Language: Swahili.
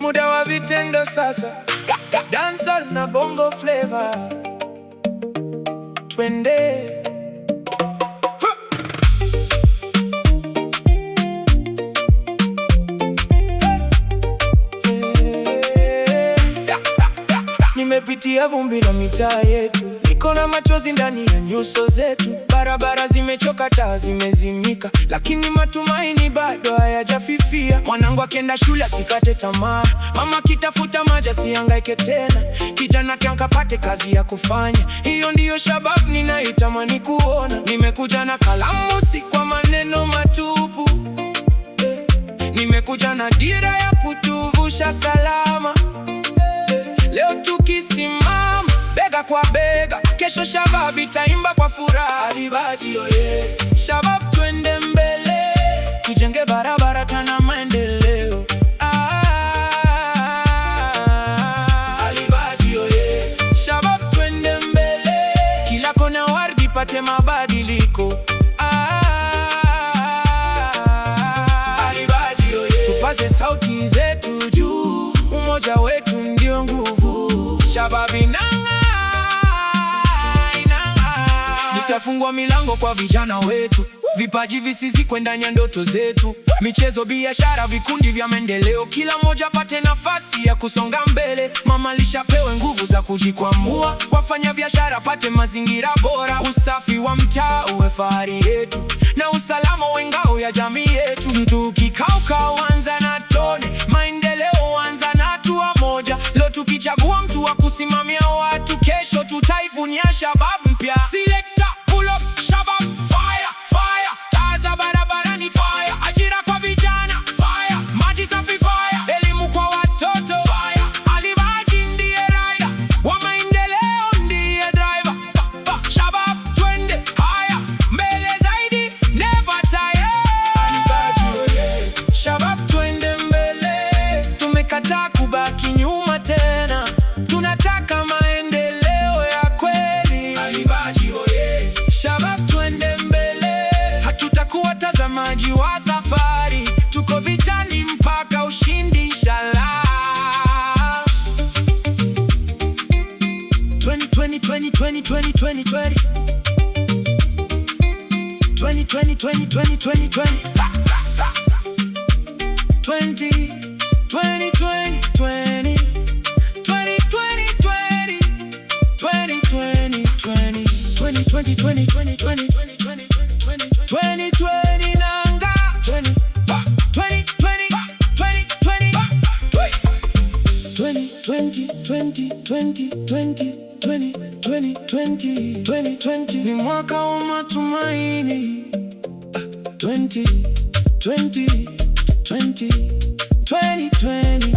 muda wa vitendo sasa, dancehall na bongo flavor, twende. Nimepitia vumbi la mitaa yetu, niko na machozi ndani ya nyuso zetu. Barabara zimechoka, taa zimezimika, lakini matumaini bado hayajafifia. Mwanangu akienda shule asikate tamaa, mama kitafuta maji asihangaike tena, kijana kiankapate kazi ya kufanya. Hiyo ndiyo shabab ninaitamani kuona. Nimekuja na kalamu, si kwa maneno matupu. Nimekuja na dira ya kutuvusha salama. Leo tukisimama bega kwa bega, kesho shabab itaimba kwa furaha. Alibaji oye, shabab twende mbele, tujenge barabara tana maendeleo. Alibaji oye, shabab twende mbele, kila kona wardi pate mabadiliko. Alibaji oye, tupaze sauti zetu juu, umoja wetu ndio nguvu. Shabab inang'aa, inang'aa. Nitafungua milango kwa vijana wetu, vipaji visizikwe ndani ya ndoto zetu. Michezo, biashara, vikundi vya maendeleo, kila mmoja pate nafasi ya kusonga mbele. Mama lishe apewe nguvu za kujikwamua, wafanya biashara pate mazingira bora. Usafi wa mtaa uwe fahari yetu, na usalama uwe ngao ya jamii yetu. Mtu ukikauka huanza na tone, maendeleo huanza na hatua moja. Leo tukichagua mtu wa kusimamia watu, kesho tutaivunia shabab mpya. Selector, pull up, shabab, fire, fire. Taa za barabarani, fire. Ajira kwa vijana, fire. Maji safi, fire. Elimu kwa watoto, fire. Alibaji ndiye rider wa maendeleo, ndiye driver. Shabab twende haya, mbele zaidi, never tire. Alibaji oye, shabab twende mbele, tumekataa kubaki nyuma tena, tunataka maendeleo ya kweli. Alibaji oye, shabab twende mbele, hatutakuwa watazamaji wa safari, tuko vitani mpaka ushindi inshallah. 2020 2020 2020 2020 2020 2020 ni mwaka wa matumaini. 2020